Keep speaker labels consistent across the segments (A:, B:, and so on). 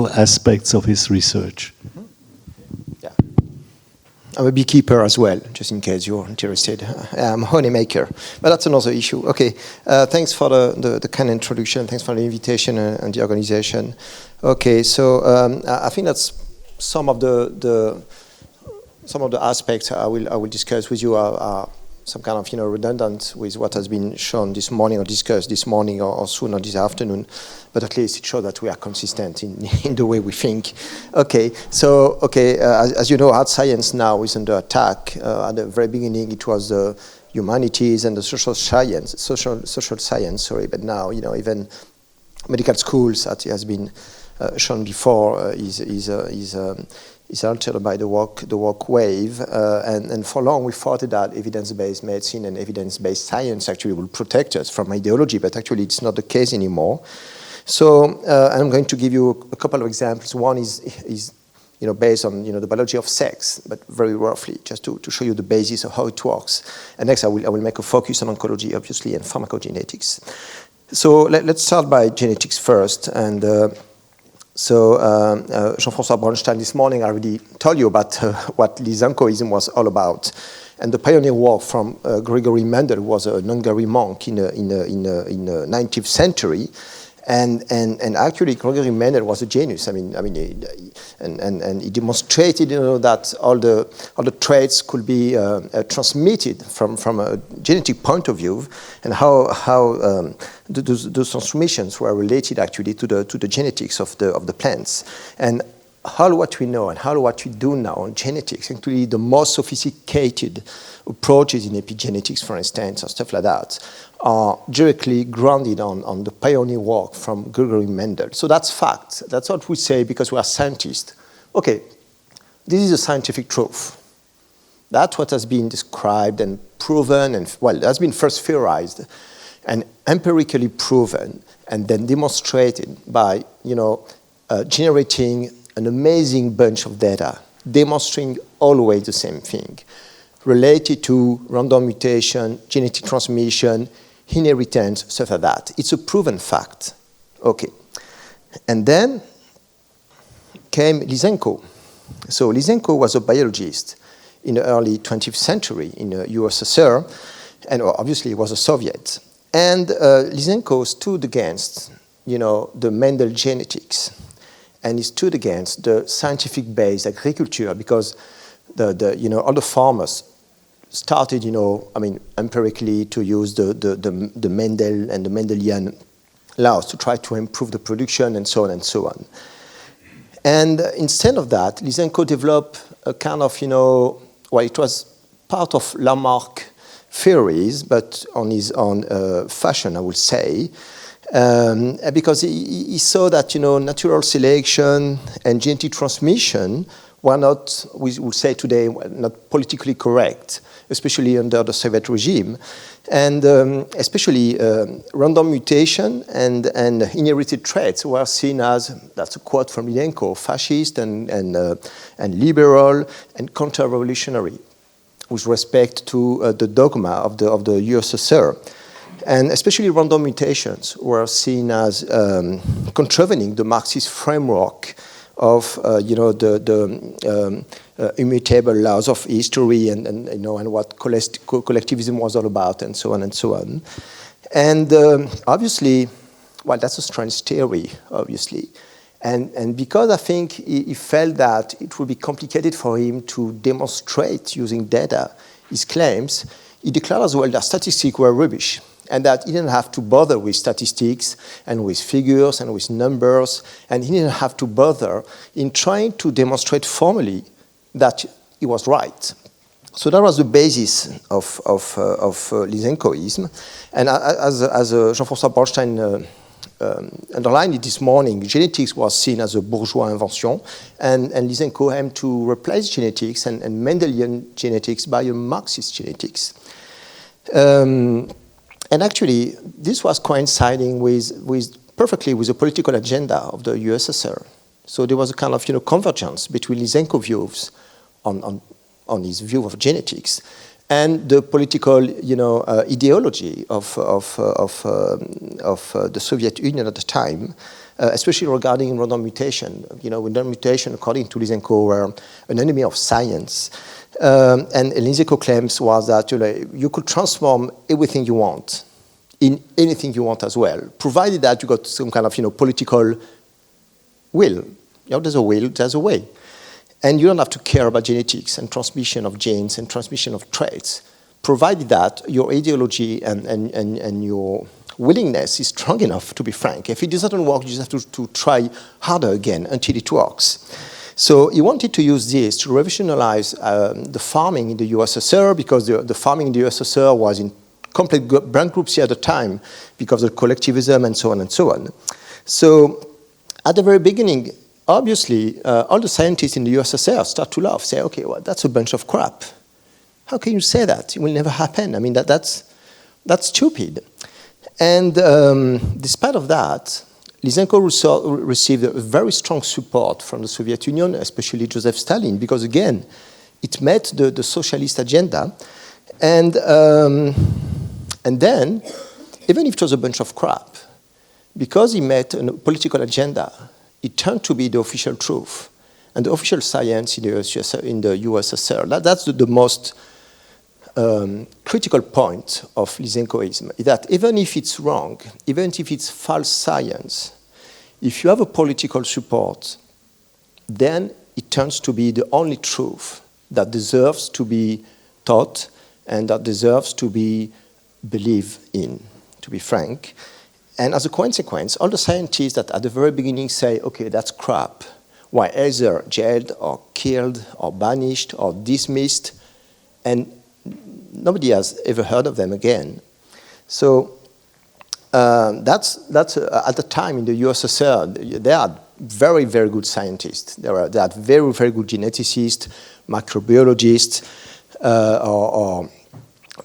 A: aspects of his research.
B: Yeah. I'm a beekeeper as well, just in case you're interested. I'm a honey maker, but that's another issue. Okay, thanks for the kind introduction. Thanks for the invitation and the organization. Okay, so I think that's some of the aspects I will discuss with you are some kind of redundant with what has been shown this morning or discussed this morning or soon or this afternoon, but at least it shows that we are consistent in the way we think. Okay, so as you know, hard science now is under attack. At the very beginning, it was the humanities and the social science. But now even medical schools, as has been shown before, is altered by the woke wave, and for long we thought that evidence-based medicine and evidence-based science actually will protect us from ideology, but actually it's not the case anymore. So I'm going to give you a couple of examples. One is based on the biology of sex, but very roughly, just to show you the basis of how it works. And next I will make a focus on oncology, obviously, and pharmacogenetics. So let's start by genetics first. And So Jean-François Bronstein this morning already told you about what Lysenkoism was all about. And the pioneer work from Gregory Mendel, who was a Hungarian monk in the 19th century. And actually, Gregory Mendel was a genius. And he demonstrated, that all the traits could be transmitted from a genetic point of view, and how those transmissions were related actually to the genetics of the plants. And all what we know and all what we do now on genetics, actually the most sophisticated approaches in epigenetics, for instance, or stuff like that, are directly grounded on the pioneer work from Gregory Mendel. So that's fact. That's what we say because we are scientists. Okay, this is a scientific truth. That's what has been described and proven, and it has been first theorized and empirically proven, and then demonstrated by generating an amazing bunch of data, demonstrating always the same thing, related to random mutation, genetic transmission, inheritance, stuff like that. It's a proven fact. Okay. And then came Lysenko. So Lysenko was a biologist in the early 20th century in the USSR, and obviously he was a Soviet. And Lysenko stood against, the Mendel genetics, and he stood against the scientific-based agriculture because all the farmers started, empirically to use the Mendel and the Mendelian laws to try to improve the production and so on and so on. And instead of that, Lysenko developed a kind of, it was part of Lamarck theories, but on his own fashion, I would say, because he saw that, natural selection and genetic transmission were not, we would say today, not politically correct, especially under the Soviet regime. And especially random mutation and inherited traits were seen as, that's a quote from Lysenko, fascist and liberal and counter-revolutionary with respect to the dogma of the USSR. And especially random mutations were seen as contravening the Marxist framework of the immutable laws of history and what collectivism was all about, and so on and so on. And obviously, that's a strange theory, obviously. And because I think he felt that it would be complicated for him to demonstrate using data his claims, he declared as well that statistics were rubbish, and that he didn't have to bother with statistics and with figures and with numbers, and he didn't have to bother in trying to demonstrate formally that he was right. So that was the basis of Lysenkoism. And as Jean-François Bronstein underlined it this morning, genetics was seen as a bourgeois invention, and Lysenko aimed to replace genetics and Mendelian genetics by a Marxist genetics. And actually, this was coinciding perfectly with the political agenda of the USSR. So there was a kind of convergence between Lysenko's views on his view of genetics and the political ideology of the Soviet Union at the time, especially regarding random mutation. Random mutation, according to Lysenko, were an enemy of science. And Lysenko claims was that you could transform everything you want in anything you want as well, provided that you got some kind of political will. There's a will, there's a way. And you don't have to care about genetics and transmission of genes and transmission of traits, provided that your ideology and your willingness is strong enough, to be frank. If it doesn't work, you just have to try harder again until it works. So he wanted to use this to revolutionize the farming in the USSR, because the farming in the USSR was in complete bankruptcy at the time because of collectivism and so on and so on. So at the very beginning, obviously, all the scientists in the USSR start to laugh, say, okay, well, that's a bunch of crap. How can you say that? It will never happen. I mean, that's stupid. And despite of that, Lysenko received a very strong support from the Soviet Union, especially Joseph Stalin, because again, it met the socialist agenda. And then, even if it was a bunch of crap, because he met a political agenda, it turned to be the official truth and the official science in the USSR. That's the most critical point of Lysenkoism, is that even if it's wrong, even if it's false science, if you have a political support, then it turns to be the only truth that deserves to be taught and that deserves to be believed in, to be frank. And as a consequence, all the scientists that at the very beginning say, okay, that's crap, were either jailed or killed or banished or dismissed, and nobody has ever heard of them again. So that's at the time in the USSR, they had very, very good scientists. They had very, very good geneticists, microbiologists, or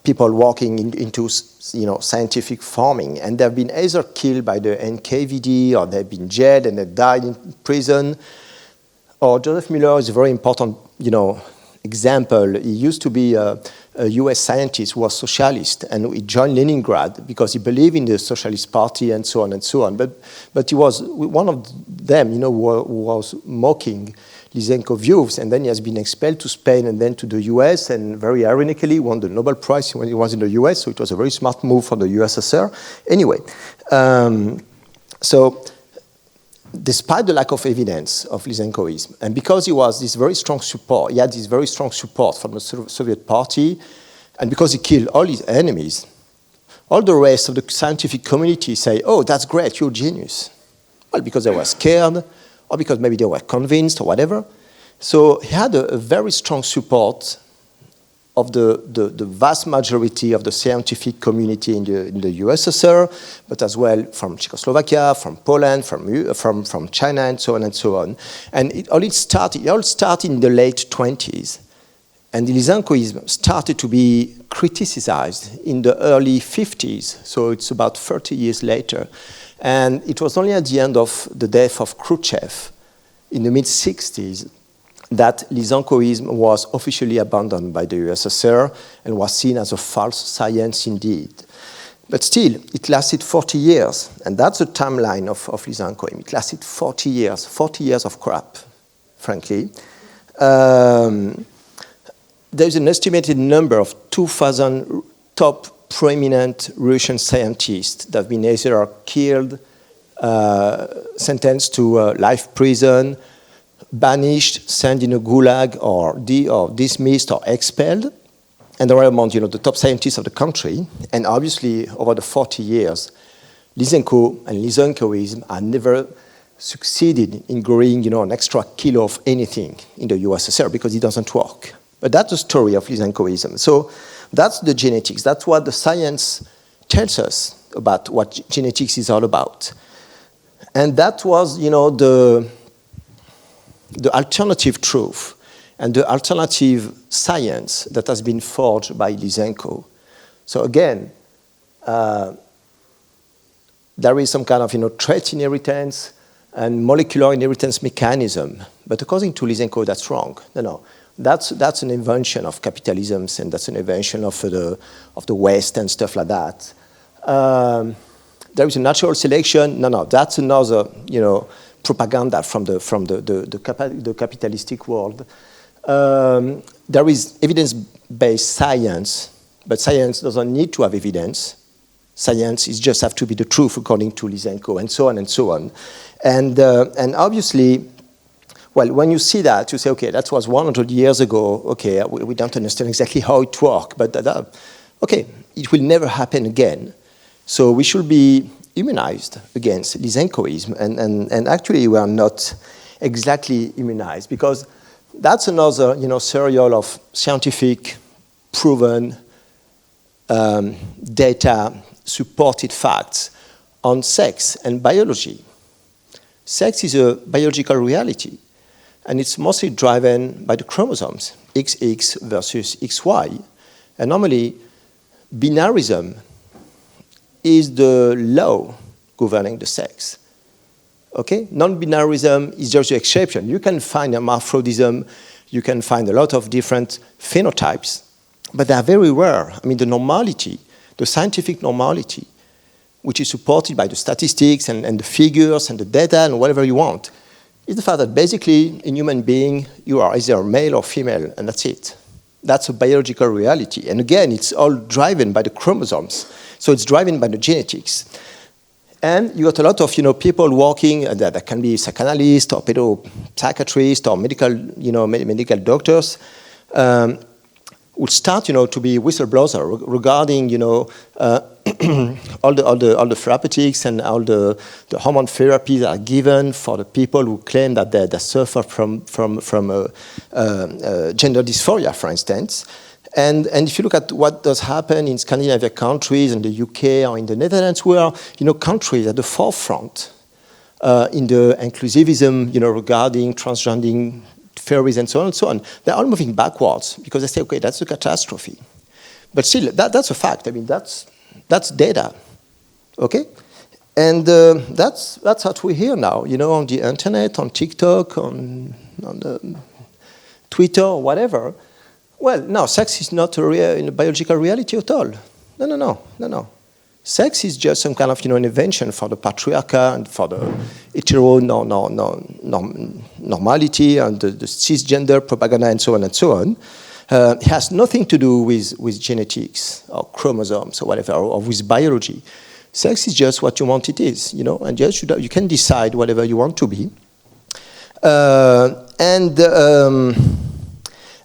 B: people working into scientific farming, and they've been either killed by the NKVD, or they've been jailed and they died in prison. Or Joseph Müller is a very important, example. He used to be a US scientist who was socialist, and he joined Leningrad because he believed in the Socialist Party and so on and so on. But he was one of them, who was mocking Lysenko views, and then he has been expelled to Spain and then to the US, and very ironically won the Nobel Prize when he was in the US, so it was a very smart move for the USSR. Anyway, so despite the lack of evidence of Lysenkoism, and because he had this very strong support from the Soviet Party, and because he killed all his enemies, all the rest of the scientific community say, oh, that's great, you're a genius. Well, because they were scared, or because maybe they were convinced, or whatever. So he had a very strong support of the vast majority of the scientific community in the USSR, but as well from Czechoslovakia, from Poland, from China, and so on and so on. And it all started in the late 20s. And Lysenkoism started to be criticized in the early 50s, so it's about 30 years later. And it was only at the end of the death of Khrushchev in the mid-60s that Lysenkoism was officially abandoned by the USSR and was seen as a false science indeed. But still, it lasted 40 years, and that's the timeline of Lysenkoism. It lasted 40 years of crap, frankly. There's an estimated number of 2,000 top prominent Russian scientists that have been either killed, sentenced to life prison, banished, sent in a gulag, or dismissed or expelled. And they were among the top scientists of the country. And obviously, over the 40 years, Lysenko and Lysenkoism have never succeeded in growing an extra kilo of anything in the USSR because it doesn't work. But that's the story of Lysenkoism. So that's the genetics. That's what the science tells us about what genetics is all about. And that was, the alternative truth and the alternative science that has been forged by Lysenko. So again, there is some kind of trait inheritance and molecular inheritance mechanism. But according to Lysenko, that's wrong. No. That's an invention of capitalism, and that's an invention of the West and stuff like that. there is a natural selection. No, that's another, propaganda from the capitalistic world. There is evidence-based science, but science doesn't need to have evidence. Science is just have to be the truth according to Lysenko, and so on and so on. And obviously, well, when you see that, you say, okay, that was 100 years ago. Okay, we don't understand exactly how it works, but okay, it will never happen again. So we should be immunized against Lysenkoism, and actually we are not exactly immunized, because that's another, serial of scientific, proven, data-supported facts on sex and biology. Sex is a biological reality, and it's mostly driven by the chromosomes, XX versus XY. And normally, binarism is the law governing the sex. Okay? Non-binarism is just the exception. You can find hermaphrodism, you can find a lot of different phenotypes, but they are very rare. I mean, the normality, the scientific normality, which is supported by the statistics and the figures and the data and whatever you want, is the fact that basically in human being, you are either male or female, and that's it. That's a biological reality. And again, it's all driven by the chromosomes. So it's driven by the genetics. And you got a lot of, people working, that can be psychanalysts or pedopsychiatrists or medical doctors, would start, to be whistleblowers regarding, all the therapeutics and all the hormone therapies that are given for the people who claim that they suffer from gender dysphoria, for instance. And if you look at what does happen in Scandinavian countries, in the UK or in the Netherlands, we are, countries at the forefront in the inclusivism, regarding transgender theories and so on and so on. They're all moving backwards because they say, okay, that's a catastrophe. But still, that's a fact. I mean, that's data, okay? And that's what we hear now, on the internet, on TikTok, on the Twitter, or whatever. Well, no, sex is not a biological reality at all. No. Sex is just some kind of, an invention for the patriarchy and for the normality and the cisgender propaganda and so on and so on. It has nothing to do with genetics or chromosomes or whatever, or with biology. Sex is just what you want it is, and just you can decide whatever you want to be.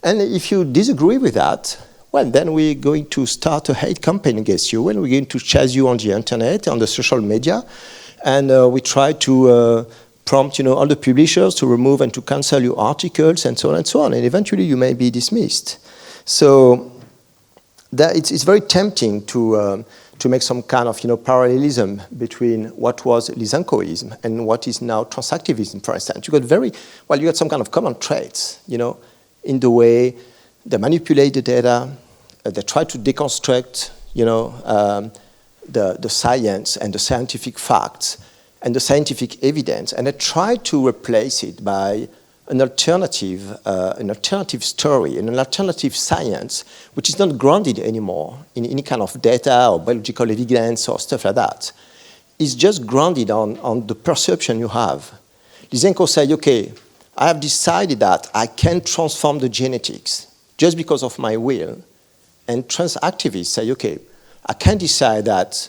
B: And if you disagree with that, well, then we're going to start a hate campaign against you, and we're going to chase you on the internet, on the social media, and we try to prompt, all the publishers to remove and to cancel your articles and so on and so on, and eventually you may be dismissed. So that it's very tempting to make some kind of, parallelism between what was Lysenkoism and what is now transactivism, for instance. You got some kind of common traits, in the way they manipulate the data, they try to deconstruct, the science and the scientific facts and the scientific evidence, and they try to replace it by an alternative story, and an alternative science, which is not grounded anymore in any kind of data or biological evidence or stuff like that. It's just grounded on the perception you have. Lysenko said, okay, I have decided that I can transform the genetics just because of my will. And trans activists say, okay, I can decide that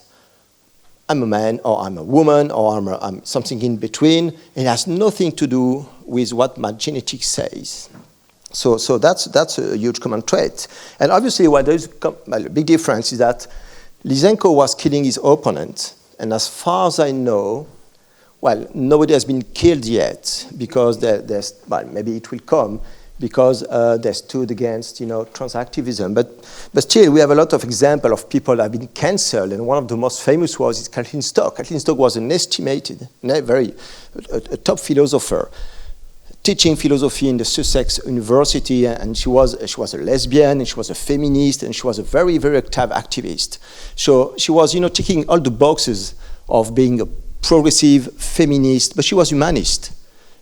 B: I'm a man or I'm a woman or I'm something in between. It has nothing to do with what my genetics says. So that's a huge common trait. And obviously, there's a big difference is that Lysenko was killing his opponent. And as far as I know, well, nobody has been killed yet because maybe it will come because they stood against, transactivism. But still, we have a lot of examples of people that have been cancelled, and one of the most famous is Kathleen Stock. Kathleen Stock was a top philosopher, teaching philosophy in the Sussex University, and she was a lesbian, and she was a feminist, and she was a very, very active activist. So she was, ticking all the boxes of being a progressive feminist, but she was humanist,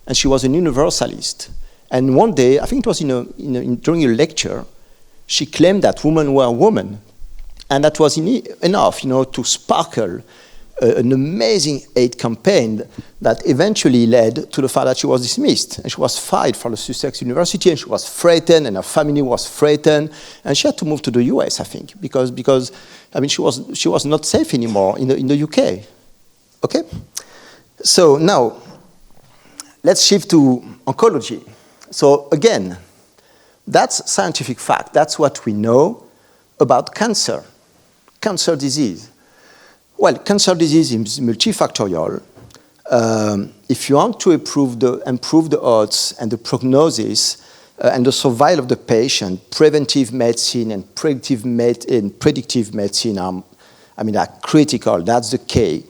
B: and she was a universalist. And one day, I think it was during a lecture, she claimed that women were women, and that was enough, to sparkle an amazing aid campaign that eventually led to the fact that she was dismissed. And she was fired from the Sussex University, and she was threatened, and her family was threatened. And she had to move to the US, I think, because I mean, she was not safe anymore in the UK. Okay? So now, let's shift to oncology. So again, that's scientific fact. That's what we know about cancer disease. Well, cancer disease is multifactorial. If you want to improve the odds and the prognosis and the survival of the patient, preventive medicine and predictive medicine are critical. That's the key.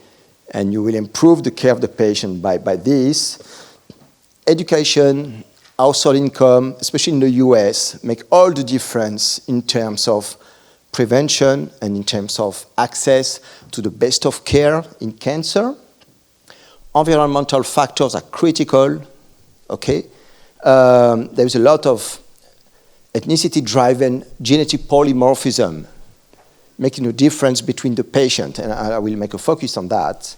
B: And you will improve the care of the patient by this. Education, household income, especially in the US, make all the difference in terms of prevention and in terms of access to the best of care in cancer. Environmental factors are critical, okay? There is a lot of ethnicity-driven genetic polymorphism making a difference between the patient, and I will make a focus on that.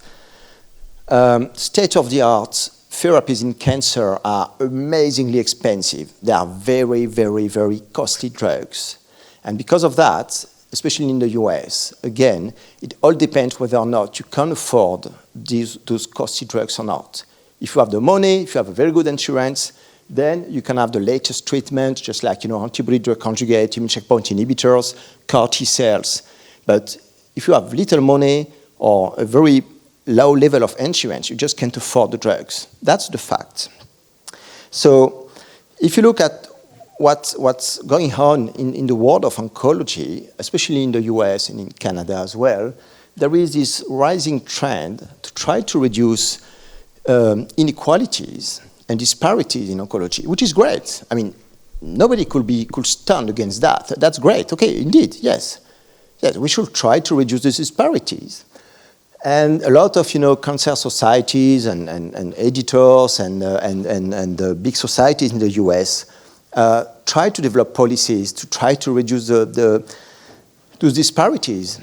B: State-of-the-art therapies in cancer are amazingly expensive. They are very, very, very costly drugs. And because of that, especially in the US, again, it all depends whether or not you can afford those costly drugs or not. If you have the money, if you have a very good insurance, then you can have the latest treatment, just like antibody drug conjugate, immune checkpoint inhibitors, CAR T cells. But if you have little money or a very low level of insurance, you just can't afford the drugs. That's the fact. So if you look at what's going on in the world of oncology, especially in the US and in Canada as well, there is this rising trend to try to reduce inequalities and disparities in oncology, which is great. I mean, nobody could stand against that. That's great. Okay, indeed, yes. Yes, we should try to reduce the disparities. And a lot of cancer societies and editors and big societies in the US try to develop policies to try to reduce those disparities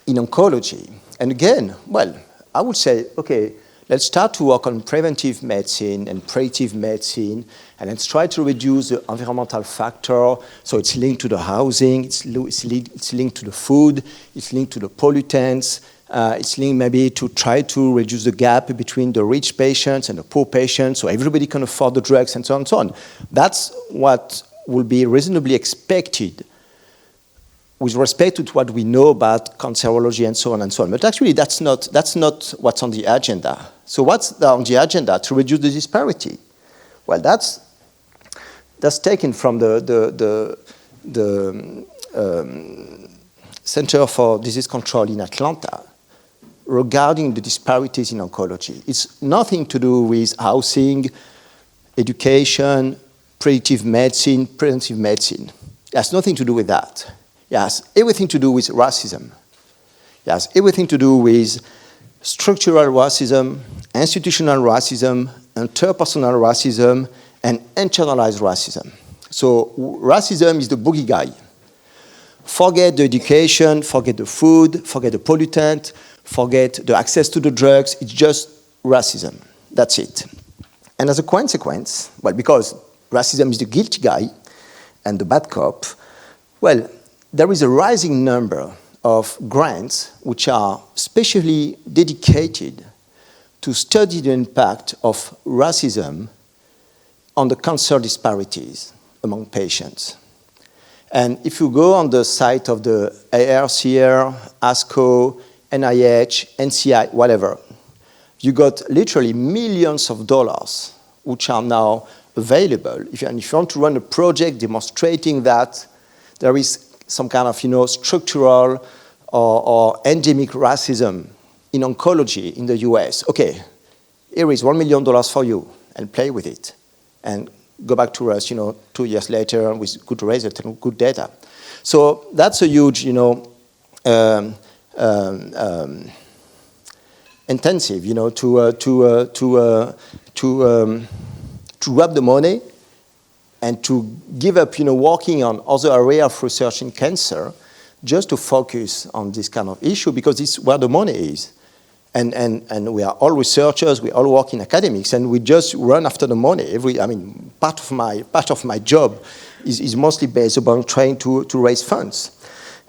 B: in oncology. And again, well, I would say, okay, let's start to work on preventive medicine and predictive medicine, and let's try to reduce the environmental factor. So it's linked to the housing, it's linked to the food, it's linked to the pollutants, it's linked maybe to try to reduce the gap between the rich patients and the poor patients, so everybody can afford the drugs and so on and so on. That's what will be reasonably expected with respect to what we know about cancerology and so on and so on. But actually, that's not what's on the agenda. So what's on the agenda to reduce the disparity? Well, that's taken from the Center for Disease Control in Atlanta regarding the disparities in oncology. It's nothing to do with housing, education, predictive medicine, preventive medicine. It has nothing to do with that. It has everything to do with racism. It has everything to do with structural racism, institutional racism, interpersonal racism, and internalized racism. So racism is the boogie guy. Forget the education, forget the food, forget the pollutant, forget the access to the drugs. It's just racism. That's it. And as a consequence, well, because racism is the guilty guy and the bad cop, well, there is a rising number of grants which are specially dedicated to study the impact of racism on the cancer disparities among patients. And if you go on the site of the ARCR, ASCO, NIH, NCI, whatever, you got literally millions of dollars which are now available. If you want to run a project demonstrating that there is some kind of structural or endemic racism in oncology in the US, okay, here is $1 million for you, and play with it. And go back to us, 2 years later with good results and good data. So that's a huge, intensive, to grab the money and to give up, working on other areas of research in cancer just to focus on this kind of issue because it's where the money is. And we are all researchers, we all work in academics, and we just run after the money. Part of my job is mostly based upon trying to raise funds.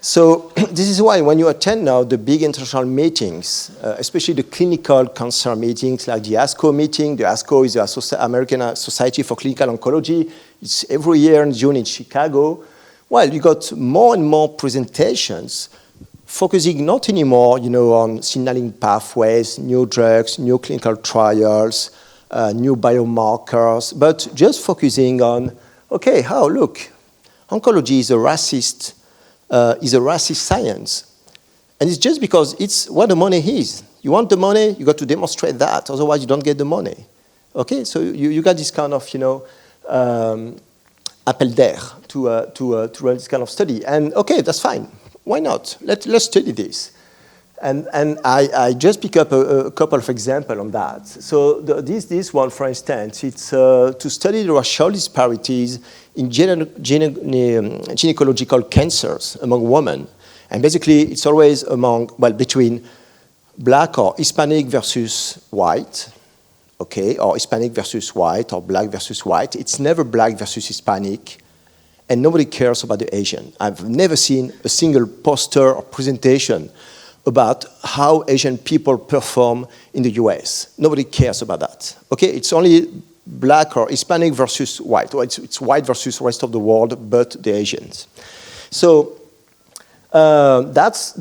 B: So this is why when you attend now the big international meetings, especially the clinical cancer meetings like the ASCO meeting, the ASCO is the American Society for Clinical Oncology, it's every year in June in Chicago. Well, you got more and more presentations focusing not anymore, on signaling pathways, new drugs, new clinical trials, new biomarkers, but just focusing on, okay, look, oncology is a racist science. And it's just because it's what the money is. You want the money, you got to demonstrate that, otherwise you don't get the money. Okay, so you got this kind of, appel d'air to run this kind of study. And okay, that's fine. Why not? Let's study this. And I just pick up a couple of examples on that. So this one, for instance, it's to study the racial disparities in gynecological cancers among women. And basically, it's always between black or Hispanic versus white, okay, or Hispanic versus white, or black versus white. It's never black versus Hispanic, and nobody cares about the Asian. I've never seen a single poster or presentation about how Asian people perform in the US. Nobody cares about that. Okay, it's only black or Hispanic versus white. Well, it's white versus the rest of the world, but the Asians. So that's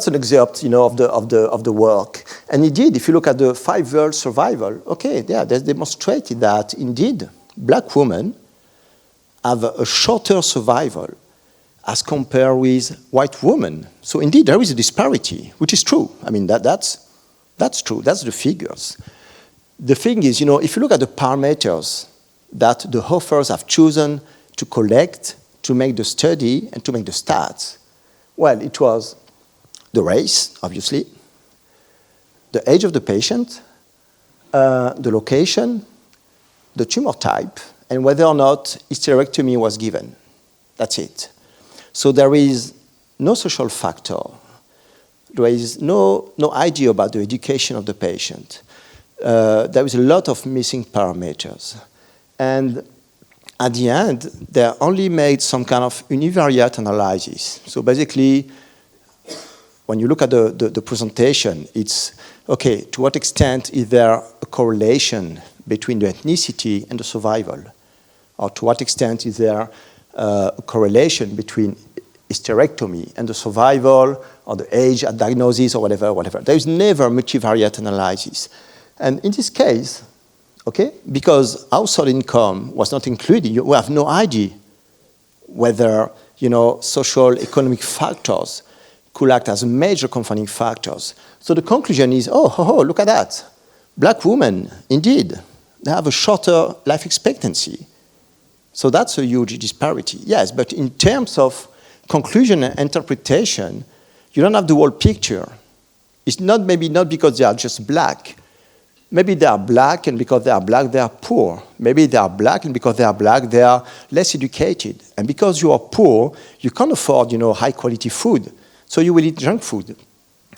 B: an excerpt, of the work. And indeed, if you look at the 5-year survival, okay, yeah, they demonstrated that indeed black women have a shorter survival as compared with white women. So indeed, there is a disparity, which is true. I mean, that's true. That's the figures. The thing is, if you look at the parameters that the authors have chosen to collect, to make the study, and to make the stats, well, it was the race, obviously, the age of the patient, the location, the tumor type, and whether or not hysterectomy was given. That's it. So there is no social factor. There is no idea about the education of the patient. There is a lot of missing parameters. And at the end, they only made some kind of univariate analysis. So basically, when you look at the presentation, it's, okay, to what extent is there a correlation between the ethnicity and the survival? Or to what extent is there a correlation between hysterectomy and the survival, or the age at diagnosis, or whatever. There is never multivariate analysis. And in this case, okay, because household income was not included, we have no idea whether, social economic factors could act as major confounding factors. So the conclusion is, look at that. Black women, indeed, they have a shorter life expectancy. So that's a huge disparity. Yes, but in terms of conclusion and interpretation, you don't have the whole picture. It's maybe not because they are just black. Maybe they are black, and because they are black, they are poor. Maybe they are black, and because they are black, they are less educated. And because you are poor, you can't afford, high-quality food. So you will eat junk food.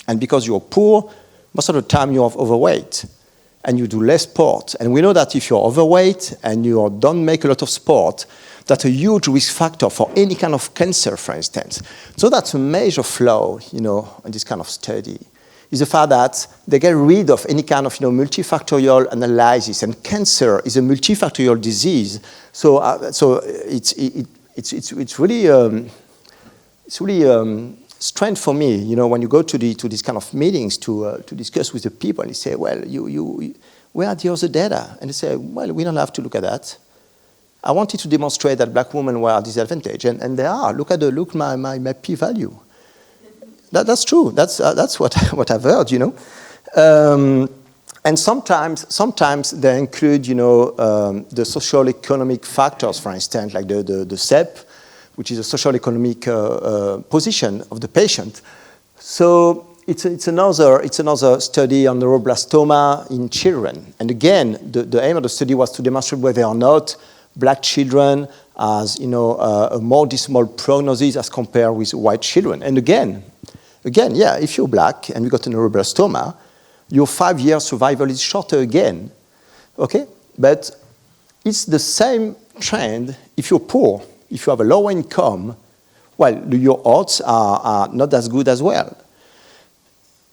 B: And because you are poor, most of the time you are overweight, and you do less sport. And we know that if you're overweight and you don't make a lot of sport, that's a huge risk factor for any kind of cancer, for instance. So that's a major flaw, in this kind of study, is the fact that they get rid of any kind of, multifactorial analysis, and cancer is a multifactorial disease. So it's really strange for me, when you go to these kind of meetings to discuss with the people, and you say, well, where are the other data? And they say, well, we don't have to look at that. I wanted to demonstrate that black women were disadvantaged, and they are. Look my p-value. That's true. That's what I've heard, And sometimes they include, the social economic factors, for instance, like the SEP, which is a social economic position of the patient. So it's another study on neuroblastoma in children. And again, the aim of the study was to demonstrate whether or not black children has, a more dismal prognosis as compared with white children. And again, yeah, if you're black and you got a neuroblastoma, your 5-year survival is shorter again. Okay? But it's the same trend if you're poor. If you have a low income, well, your odds are not as good as well,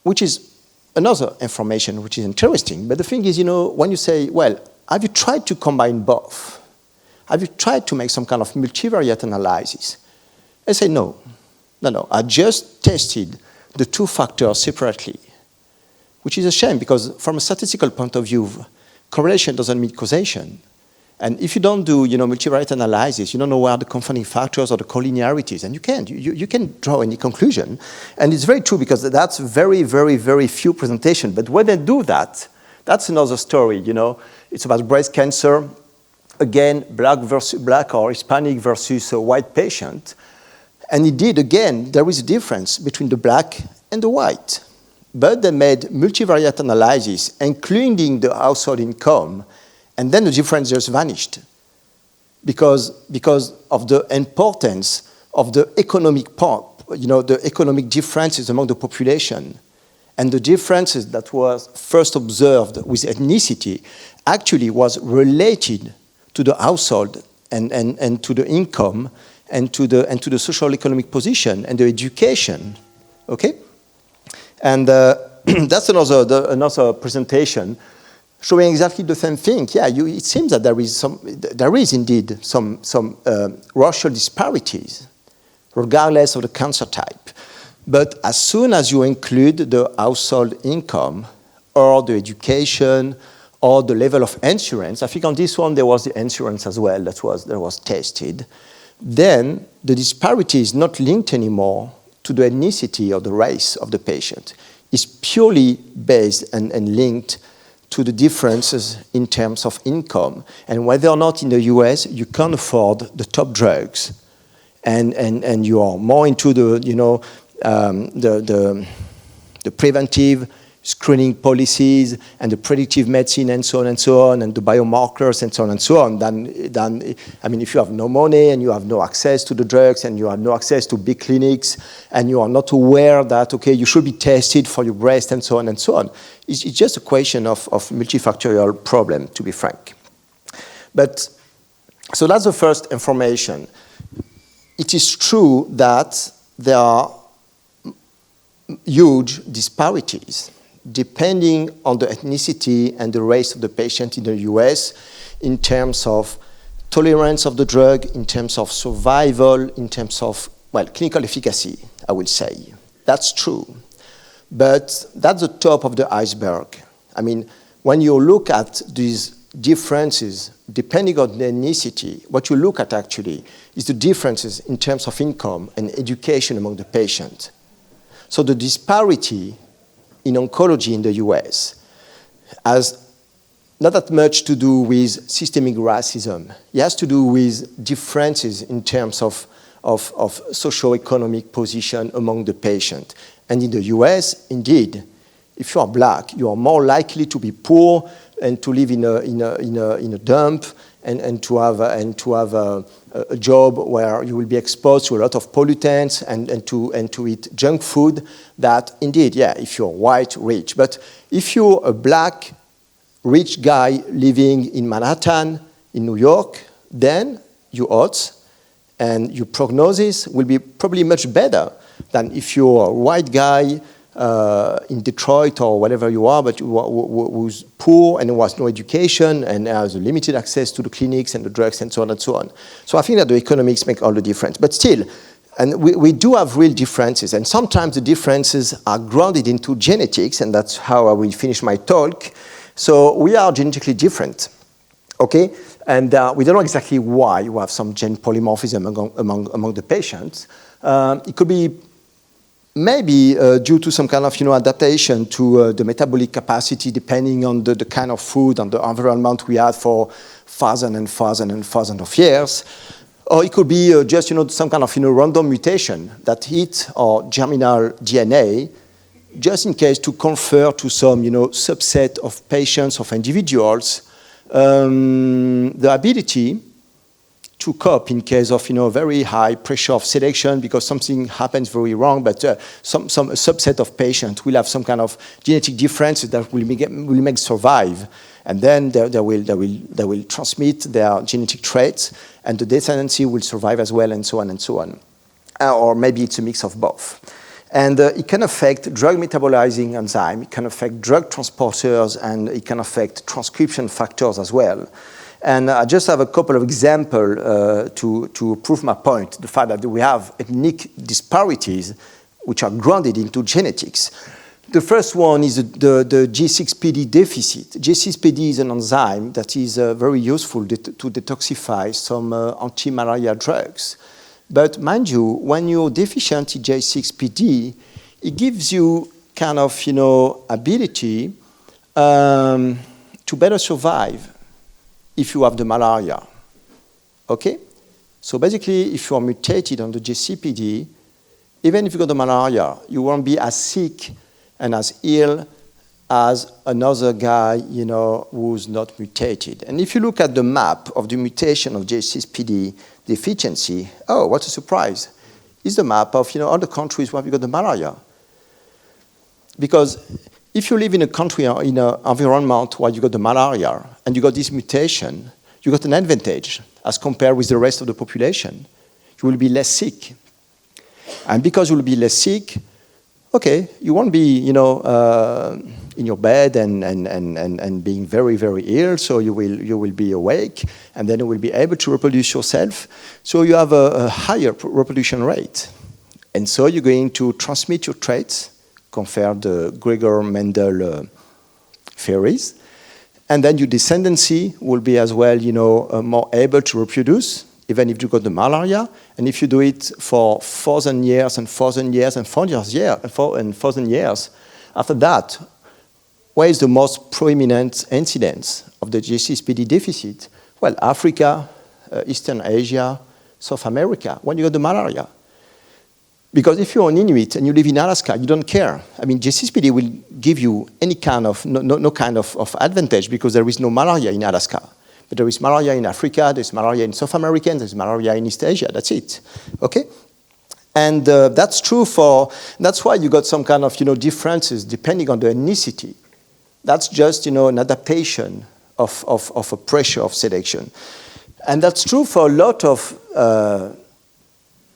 B: which is another information which is interesting. But the thing is, when you say, well, have you tried to combine both? Have you tried to make some kind of multivariate analysis? I say, no. I just tested the two factors separately, which is a shame because from a statistical point of view, correlation doesn't mean causation. And if you don't do, multivariate analysis, you don't know where the confounding factors or the collinearities, and you can't. You can't draw any conclusion. And it's very true because that's very, very, very few presentations. But when they do that, that's another story, It's about breast cancer. Again, black or Hispanic versus a white patient. And indeed, again, there is a difference between the black and the white. But they made multivariate analysis, including the household income, and then the difference just vanished because of the importance of the economic part, the economic differences among the population. And the differences that was first observed with ethnicity actually was related to the household and to the income and to the social economic position and the education. Okay? And that's another presentation showing exactly the same thing. Yeah, it seems that there is indeed some racial disparities, regardless of the cancer type. But as soon as you include the household income or the education or the level of insurance, I think on this one there was the insurance as well that was tested, then the disparity is not linked anymore to the ethnicity or the race of the patient. It's purely based and linked to the differences in terms of income and whether or not in the US you can afford the top drugs and you are more into the preventive screening policies and the predictive medicine and so on and the biomarkers and so on than if you have no money and you have no access to the drugs and you have no access to big clinics and you are not aware that, okay, you should be tested for your breast and so on. It's just a question of multifactorial problem, to be frank. But, so that's the first information. It is true that there are huge disparities depending on the ethnicity and the race of the patient in the US in terms of tolerance of the drug, in terms of survival, in terms of, clinical efficacy, I would say. That's true. But that's the top of the iceberg. When you look at these differences, depending on the ethnicity, what you look at actually is the differences in terms of income and education among the patient. So the disparity in oncology in the US has not that much to do with systemic racism. It has to do with differences in terms of socio-economic position among the patient. And in the US, indeed, if you are black, you are more likely to be poor and to live in a dump and to have a job where you will be exposed to a lot of pollutants and to eat junk food. That indeed, if you're white, rich. But if you're a black, rich guy living in Manhattan, in New York, then your odds and your prognosis will be probably much better than if you're a white guy in Detroit or whatever you are, but who's poor and who has no education and has limited access to the clinics and the drugs and so on and so on. So I think that the economics make all the difference. But still, and we do have real differences, and sometimes the differences are grounded into genetics, and that's how I will finish my talk. So we are genetically different, okay? And we don't know exactly why you have some gene polymorphism among the patients. It could be maybe due to some kind of adaptation to the metabolic capacity depending on the kind of food and the environment we had for thousands and thousands and thousands of years. Or it could be just some kind of random mutation that hit our germinal DNA just in case to confer to some subset of patients, of individuals, the ability to cope in case of very high pressure of selection because something happens very wrong, but some subset of patients will have some kind of genetic differences that will make survive, and then they will transmit their genetic traits, and the descendancy will survive as well, and so on and so on. Or maybe it's a mix of both. And it can affect drug metabolizing enzyme, it can affect drug transporters, and it can affect transcription factors as well. And I just have a couple of examples to prove my point, the fact that we have ethnic disparities which are grounded into genetics. The first one is the G6PD deficit. G6PD is an enzyme that is very useful to detoxify some anti-malaria drugs. But mind you, when you're deficient in J6PD, it gives you kind of, ability to better survive if you have the malaria, okay? So basically, if you are mutated on the J6PD, even if you got the malaria, you won't be as sick and as ill as another guy, who's not mutated. And if you look at the map of the mutation of J6PD deficiency, oh, what a surprise. It's the map of, all the countries where you got the malaria. Because if you live in a country or in an environment where you got the malaria and you got this mutation, you got an advantage as compared with the rest of the population. You will be less sick. And because you will be less sick, okay, you won't be, in your bed and being very, very ill, so you will be awake, and then you will be able to reproduce yourself. So you have a higher reproduction rate. And so you're going to transmit your traits, compare the Gregor-Mendel theories, and then your descendancy will be as well, more able to reproduce, even if you got the malaria, and if you do it for 1,000 years and 1,000 years and 1,000 years, after that, where is the most prominent incidence of the J6PD deficit? Well, Africa, Eastern Asia, South America, when you got the malaria. Because if you're an Inuit and you live in Alaska, you don't care. I mean, J6PD will give you any kind of, no kind of advantage because there is no malaria in Alaska. But there is malaria in Africa, there's malaria in South America, there's malaria in East Asia, that's it, okay? And that's true that's why you got some kind of, differences depending on the ethnicity. That's just, an adaptation of a pressure of selection. And that's true for a lot of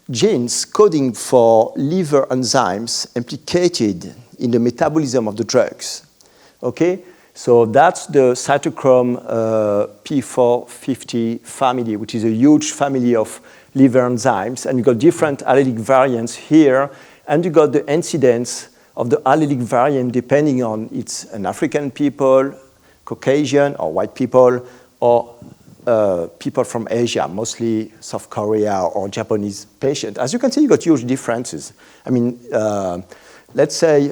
B: genes coding for liver enzymes implicated in the metabolism of the drugs, okay? So that's the cytochrome P450 family, which is a huge family of liver enzymes. And you got different allelic variants here, and you got the incidence of the allelic variant depending on it's an African people, Caucasian or white people, or people from Asia, mostly South Korea or Japanese patients. As you can see, you got huge differences. I mean, let's say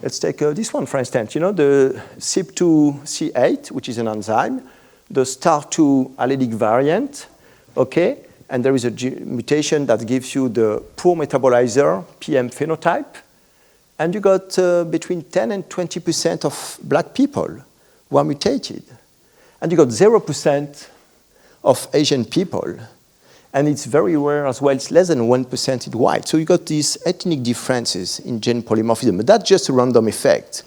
B: let's take this one, for instance. The CYP2C8, which is an enzyme, the STAR2 allelic variant, okay? And there is a mutation that gives you the poor metabolizer, PM phenotype. And you got between 10 and 20% of black people who are mutated. And you got 0% of Asian people. And it's very rare as well, it's less than 1% in white. So you got these ethnic differences in gene polymorphism, but that's just a random effect,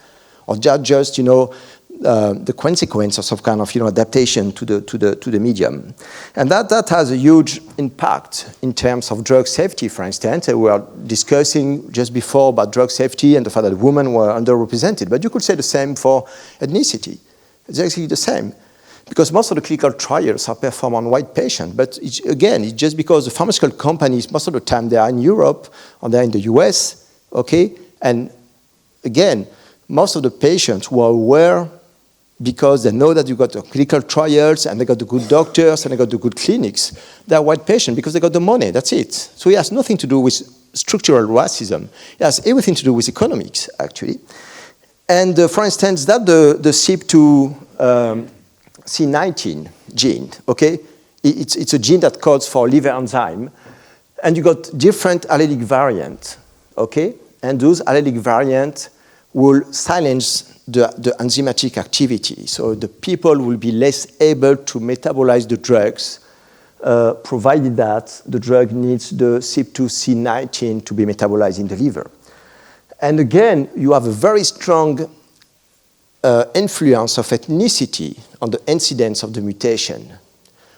B: or just the consequence of some kind of adaptation to the medium. And that has a huge impact in terms of drug safety, for instance. We were discussing just before about drug safety and the fact that women were underrepresented, but you could say the same for ethnicity. It's actually the same. Because most of the clinical trials are performed on white patients. But it's just because the pharmaceutical companies, most of the time, they are in Europe or they're in the US, okay? And again, most of the patients who are aware because they know that you got the clinical trials and they got the good doctors and they got the good clinics, they're white patients because they got the money, that's it. So it has nothing to do with structural racism. It has everything to do with economics, actually. And for instance, that the CYP2 C19 gene, okay? It's a gene that codes for liver enzyme, and you got different allelic variants, okay? And those allelic variants will silence the enzymatic activity. So the people will be less able to metabolize the drugs, provided that the drug needs the CYP2C19 to be metabolized in the liver. And again, you have a very strong influence of ethnicity on the incidence of the mutation.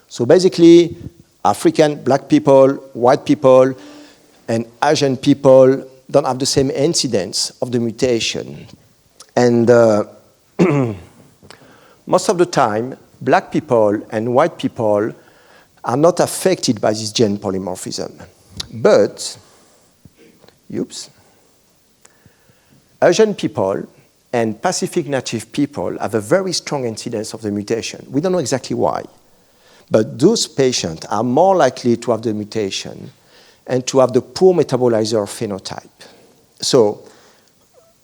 B: So basically, African, black people, white people, and Asian people don't have the same incidence of the mutation. And most of the time, black people and white people are not affected by this gene polymorphism. But, Asian people and Pacific native people have a very strong incidence of the mutation. We don't know exactly why. But those patients are more likely to have the mutation and to have the poor metabolizer phenotype. So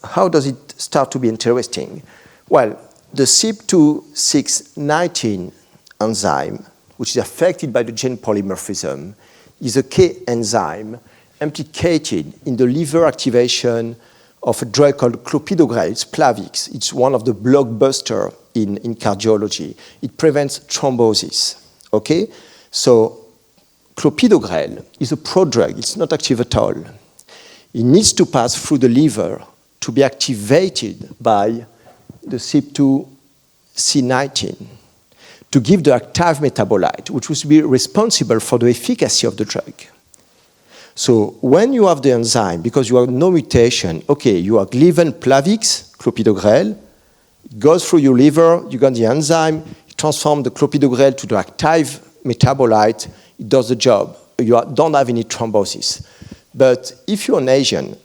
B: how does it start to be interesting? Well, the CYP2C19 enzyme, which is affected by the gene polymorphism, is a key enzyme implicated in the liver activation of a drug called clopidogrel. It's Plavix. It's one of the blockbusters in cardiology. It prevents thrombosis. Okay? So clopidogrel is a prodrug. It's not active at all. It needs to pass through the liver to be activated by the CYP2C19 to give the active metabolite, which will be responsible for the efficacy of the drug. So when you have the enzyme, because you have no mutation, okay, you are given Plavix, clopidogrel, it goes through your liver, you got the enzyme, it transforms the clopidogrel to the active metabolite, it does the job. You don't have any thrombosis. But if you're an Asian,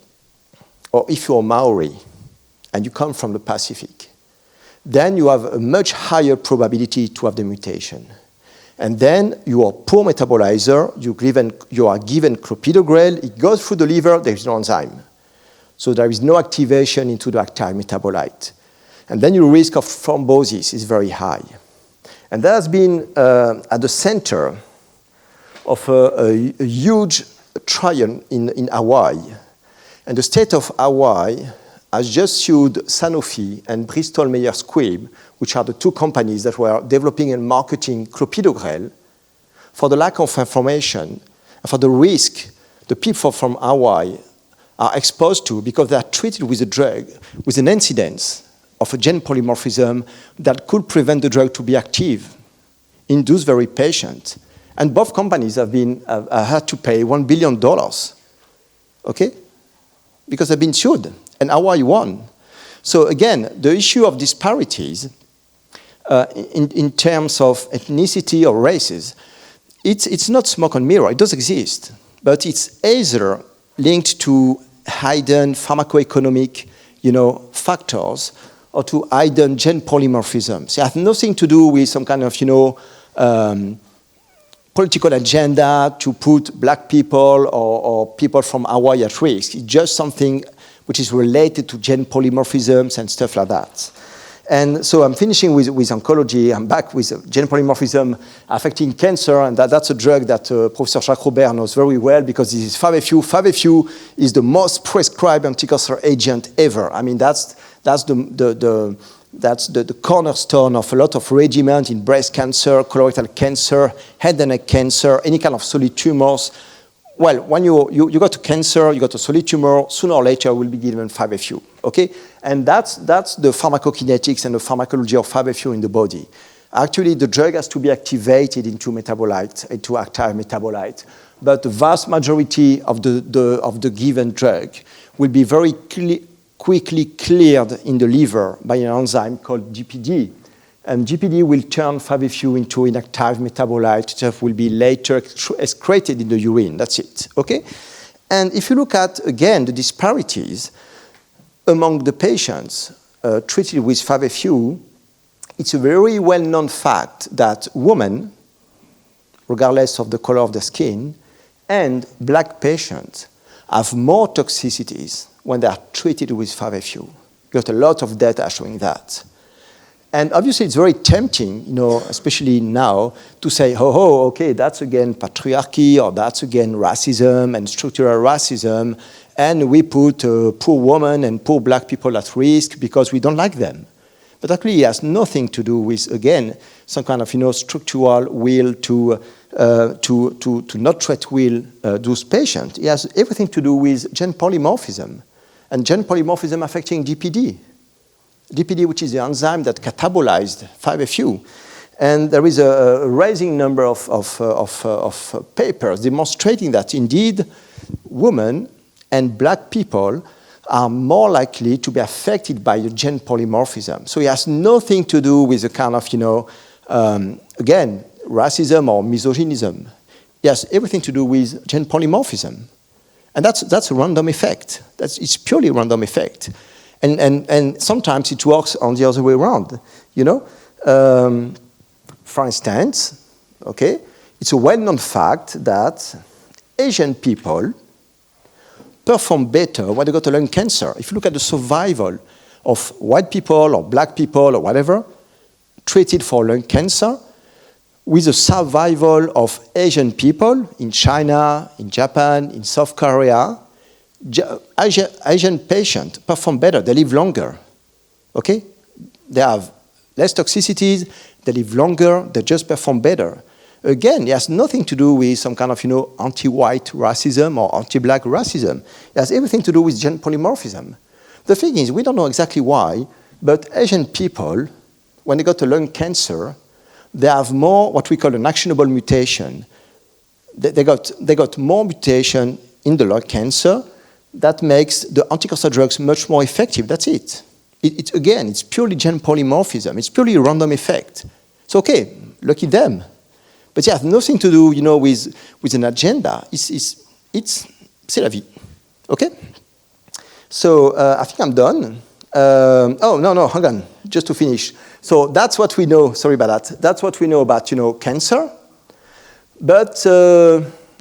B: or if you're a Maori, and you come from the Pacific, then you have a much higher probability to have the mutation. And then you are poor metabolizer, you are given clopidogrel, it goes through the liver, there is no enzyme. So there is no activation into the active metabolite. And then your risk of thrombosis is very high. And that has been at the center of a huge trial in Hawaii. And the state of Hawaii has just sued Sanofi and Bristol Myers Squibb, which are the two companies that were developing and marketing clopidogrel, for the lack of information and for the risk the people from Hawaii are exposed to because they are treated with a drug with an incidence of a gene polymorphism that could prevent the drug to be active in those very patients. And both companies have had to pay $1 billion, okay? Because they've been sued, and Hawaii won. So again, the issue of disparities in terms of ethnicity or races, it's not smoke and mirror. It does exist, but it's either linked to hidden pharmacoeconomic, factors, or to hidden gene polymorphisms. It has nothing to do with some kind of, political agenda to put black people or people from Hawaii at risk. It's just something which is related to gene polymorphisms and stuff like that. And so I'm finishing with oncology. I'm back with gene polymorphism affecting cancer, and that's a drug that Professor Jacques Robert knows very well because this is 5-FU. 5-FU is the most prescribed anti-cancer agent ever. I mean, that's the cornerstone of a lot of regimens in breast cancer, colorectal cancer, head and neck cancer, any kind of solid tumors. Well, when you got a cancer, you got a solid tumor, sooner or later you will be given 5-FU, okay? And that's the pharmacokinetics and the pharmacology of 5-FU in the body. Actually, the drug has to be activated into metabolites, into active metabolite. But the vast majority of the given drug will be very quickly cleared in the liver by an enzyme called GPD. And GPD will turn 5-FU into an active metabolite that will be later excreted in the urine. That's it, okay? And if you look at, again, the disparities among the patients treated with 5-FU, it's a very well-known fact that women, regardless of the color of their skin, and black patients have more toxicities when they are treated with 5-FU. Got a lot of data showing that. And obviously it's very tempting, especially now, to say, okay, that's again patriarchy, or that's again racism and structural racism, and we put poor women and poor black people at risk because we don't like them. But actually it has nothing to do with, again, some kind of structural will to not treat those patients. It has everything to do with gene polymorphism, and gene polymorphism affecting DPD. DPD, which is the enzyme that catabolized 5-FU. And there is a rising number of papers demonstrating that indeed women and black people are more likely to be affected by the gene polymorphism. So it has nothing to do with a kind of, again, racism or misogynism. It has everything to do with gene polymorphism. And that's a random effect. It's purely a random effect. And sometimes it works on the other way around, For instance, okay, it's a well-known fact that Asian people perform better when they got a lung cancer. If you look at the survival of white people or black people or whatever treated for lung cancer, with the survival of Asian people in China, in Japan, in South Korea, Asian patients perform better, they live longer, okay? They have less toxicities, they live longer, they just perform better. Again, it has nothing to do with some kind of, anti-white racism or anti-black racism. It has everything to do with gene polymorphism. The thing is, we don't know exactly why, but Asian people, when they got a lung cancer, they have more what we call an actionable mutation. They got more mutation in the lung cancer that makes the anti-cancer drugs much more effective. That's it. Again, it's purely gene polymorphism. It's purely a random effect. So, okay, lucky them. But it has nothing to do, with an agenda. It's c'est la vie. Okay? So I think I'm done. No, hang on, just to finish. So that's what we know. Sorry about that. That's what we know about, cancer. But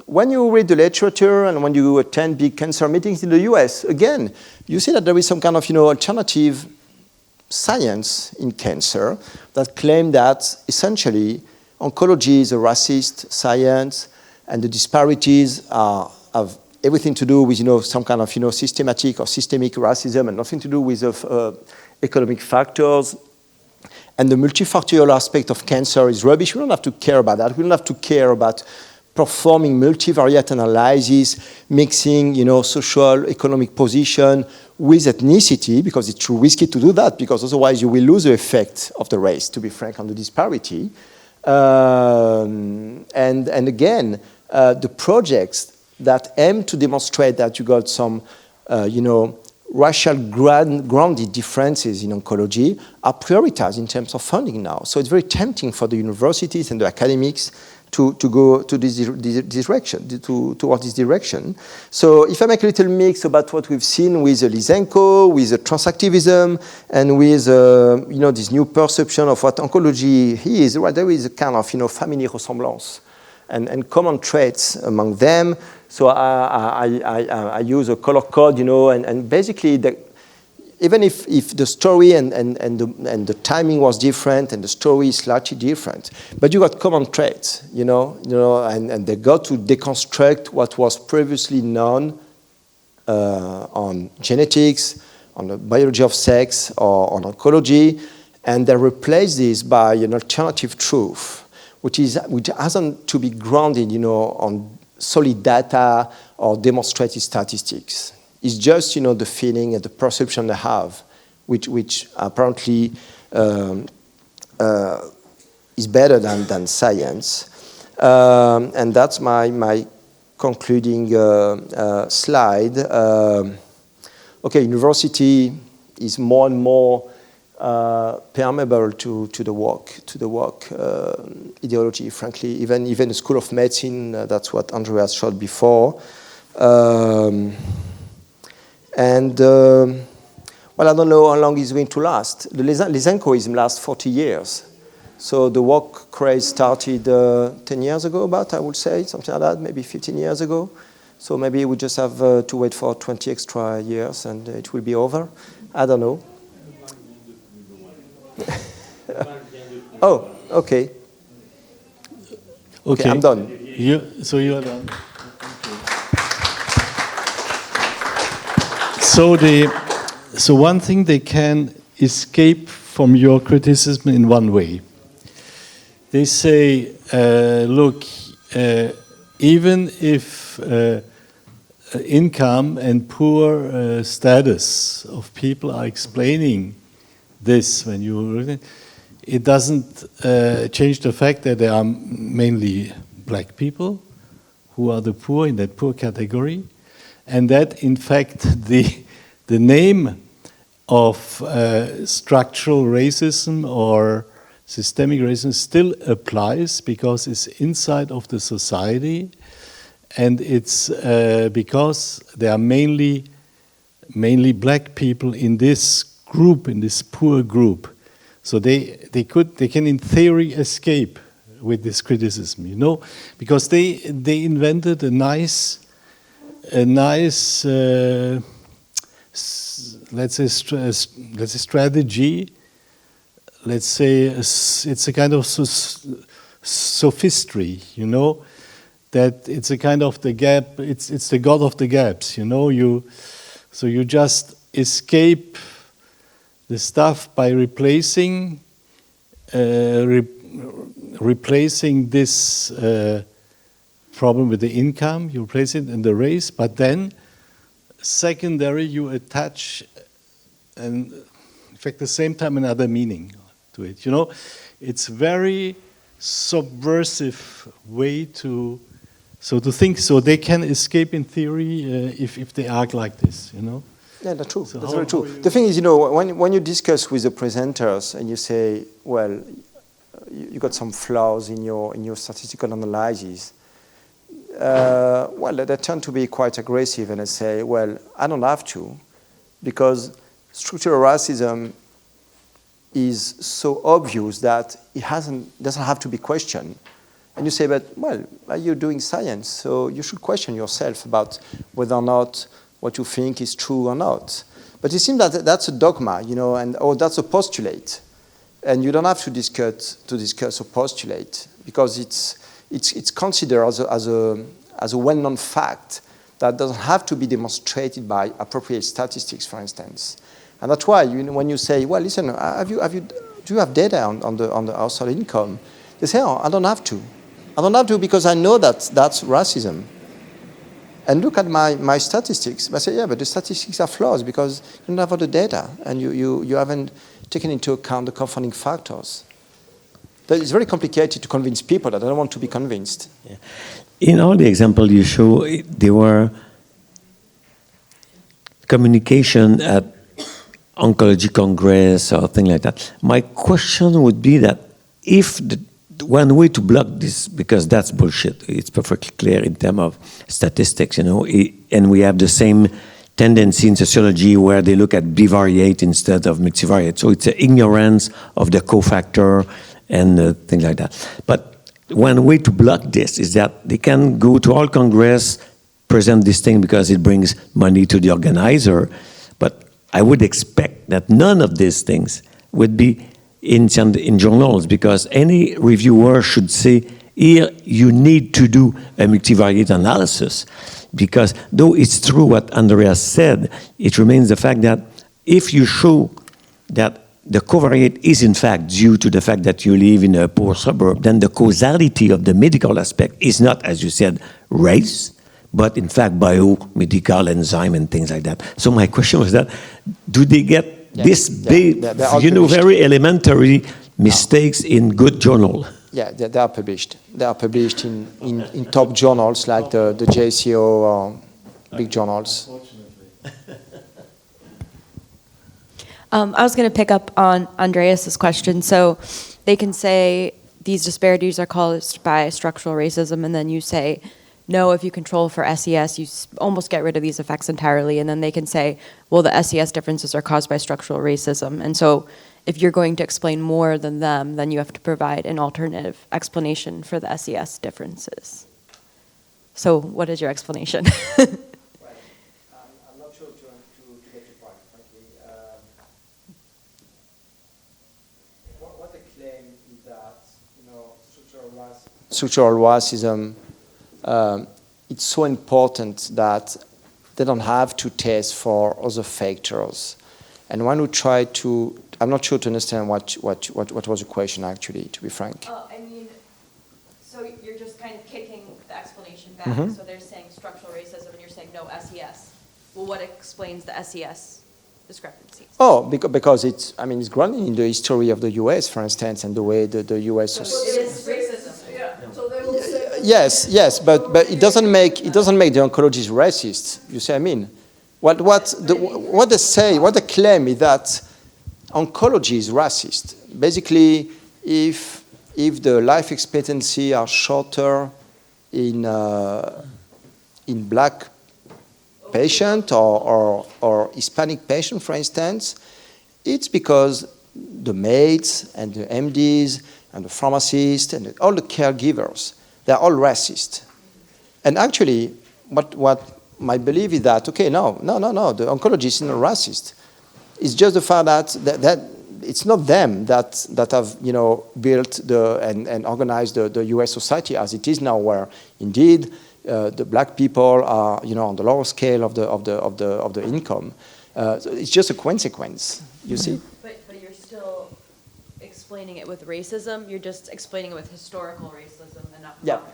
B: when you read the literature and when you attend big cancer meetings in the US, again, you see that there is some kind of, alternative science in cancer that claim that essentially oncology is a racist science and the disparities have everything to do with, some kind of, systematic or systemic racism and nothing to do with economic factors. And the multifactorial aspect of cancer is rubbish. We don't have to care about that. We don't have to care about performing multivariate analysis, mixing, social, economic position with ethnicity, because it's too risky to do that, because otherwise you will lose the effect of the race, to be frank, on the disparity. And again, the projects that aim to demonstrate that you got some, racial grounded differences in oncology are prioritized in terms of funding now. So it's very tempting for the universities and the academics to go to this direction, toward this direction. So if I make a little mix about what we've seen with Lysenko, with transactivism, and with this new perception of what oncology is, right, there is a kind of family ressemblance and common traits among them. So I use a color code, and basically even if the story and the timing was different and the story is slightly different, but you got common traits, and they got to deconstruct what was previously known on genetics, on the biology of sex, or on oncology, and they replace this by an alternative truth, which hasn't to be grounded, on solid data or demonstrated statistics. It's just, the feeling and the perception they have, which apparently is better than science. And that's my concluding slide. Okay, university is more and more permeable to the work ideology, frankly. Even the School of Medicine, that's what Andreas showed before. Well, I don't know how long it's going to last. The Lysenkoism lasts 40 years. So the work craze started 10 years ago, I would say, something like that, maybe 15 years ago. So maybe we just have to wait for 20 extra years and it will be over. I don't know. Oh, okay. Okay, I'm done.
A: So you are done. So one thing, they can escape from your criticism in one way. They say, look, even if income and poor status of people are explaining this, when you, it doesn't change the fact that there are mainly black people who are the poor in that poor category, and that in fact the name of structural racism or systemic racism still applies because it's inside of the society, and it's because there are mainly black people in this group, in this poor group. So they can in theory escape with this criticism, you know, because they invented a nice let's say strategy. Let's say it's a kind of sophistry, you know, that it's a kind of the gap. It's the god of the gaps, you know. So you just escape the stuff by replacing this problem with the income. You replace it in the race, but then secondary you attach, and in fact, at the same time, another meaning to it. You know, it's very subversive way to think. So they can escape in theory if they act like this. You know.
B: Yeah, that's true.
A: So
B: that's very true. The thing is, you know, when you discuss with the presenters and you say, well, you got some flaws in your statistical analysis. Well, they tend to be quite aggressive and they say, well, I don't have to, because structural racism is so obvious that it doesn't have to be questioned. And you say, but, well, you're doing science, so you should question yourself about whether or not what you think is true or not. But it seems that that's a dogma, you know, or that's a postulate. And you don't have to discuss or postulate, because it's considered as a well-known fact that doesn't have to be demonstrated by appropriate statistics, for instance. And that's why when you say, well, listen, do you have data on the household income? They say, oh, I don't have to. I don't have to because I know that's racism. And look at my statistics. I say, yeah, but the statistics are flawed because you don't have all the data and you haven't taken into account the confounding factors. It's very complicated to convince people that I don't want to be convinced.
C: Yeah. In all the examples you show, there were communication at oncology congress or thing like that. My question would be that if one way to block this, because that's bullshit, it's perfectly clear in terms of statistics, you know, and we have the same tendency in sociology where they look at bivariate instead of multivariate. So it's an ignorance of the cofactor and things like that. But one way to block this is that they can go to all congress, present this thing because it brings money to the organizer, but I would expect that none of these things would be in journals, because any reviewer should say, here you need to do a multivariate analysis, because though it's true what Andreas said, it remains the fact that if you show that the covariate is in fact due to the fact that you live in a poor suburb, then the causality of the medical aspect is not, as you said, race, but in fact biomedical enzyme and things like that. So my question was that, do they get this big, very elementary mistakes in good journal?
B: Yeah, they are published. They are published in top journals like the JCO or big journals.
D: I was going to pick up on Andreas's question. So they can say these disparities are caused by structural racism, and then you say, no, if you control for SES, you almost get rid of these effects entirely. And then they can say, well, the SES differences are caused by structural racism. And so if you're going to explain more than them, then you have to provide an alternative explanation for the SES differences. So what is your explanation?
B: I'm not sure to get your point, frankly. What they claim is that, you know, structural racism, it's so important that they don't have to test for other factors. And when we try to, I'm not sure to understand what was the question actually, to be frank.
D: I mean, so you're just kind of kicking the explanation back. So they're saying structural racism, and you're saying no SES. Well, what explains the SES discrepancies?
B: Oh, because it's grounded in the history of the U.S., for instance, and the way the U.S.
D: So it is racism.
E: Yeah, so they will say.
B: Yes, but it doesn't make the oncologists racist. You see what I mean? What they say, what they claim is that oncology is racist. Basically, if the life expectancy are shorter in black patient or Hispanic patient, for instance, it's because the maids and the MDs and the pharmacists and all the caregivers, they're all racist. And actually, what my belief is that, okay, no, the oncologist is not racist. It's just the fact that it's not them that have built and organized the U.S. society as it is now, where indeed the black people are on the lower scale of the income. So it's just a consequence. You see.
D: But you're still explaining it with racism. You're just explaining it with historical racism and not modern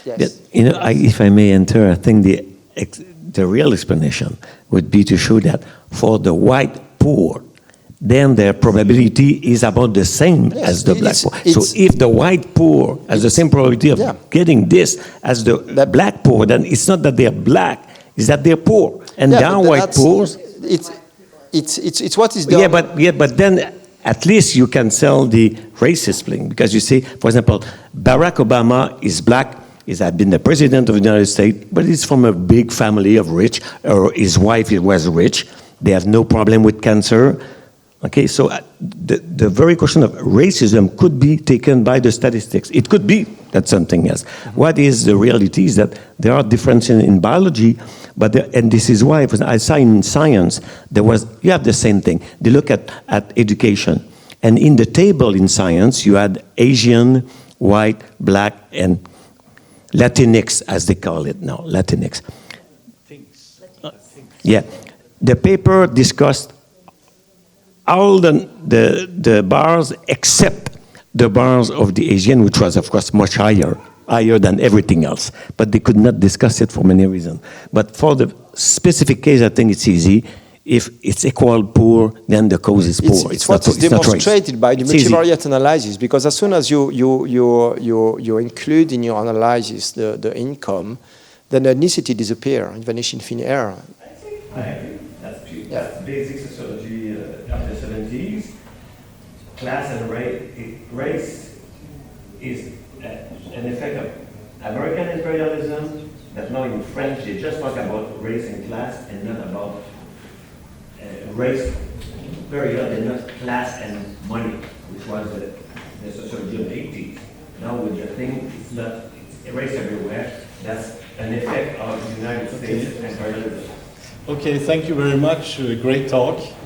D: racism.
B: Yes.
C: If I may enter, I think the real explanation would be to show that for the white poor, then their probability is about the same as the black poor. So if the white poor has the same probability of getting this as the black poor, then it's not that they're black, it's that they're poor. And there are white poor.
B: It's what is done.
C: But then at least you can sell the racist thing, because you say, for example, Barack Obama is black, he's been the president of the United States, but he's from a big family of rich, or his wife was rich. They have no problem with cancer. Okay, so the very question of racism could be taken by the statistics. It could be that's something else. What is the reality is that there are differences in biology, and this is why I saw in science, you have the same thing. They look at education. And in the table in science, you had Asian, white, black, and Latinx, as they call it now, Latinx. Yeah. The paper discussed all the bars except the bars of the Asian, which was, of course, much higher than everything else. But they could not discuss it for many reasons. But for the specific case, I think it's easy. If it's equal poor, then the cause is poor.
B: It's what is demonstrated by the multivariate analysis, because as soon as you include in your analysis the income, then the ethnicity disappears, it vanishes in thin air.
C: I agree. That's basic sociology of the 70s. Class and race is an effect of American imperialism, that now in French they just talk about race and class and not about race, period, and not class and money, which was the sociology of the 80s. Now with the thing, it's race everywhere. That's an effect of the United States imperialism.
A: Okay, thank you very much. Great talk.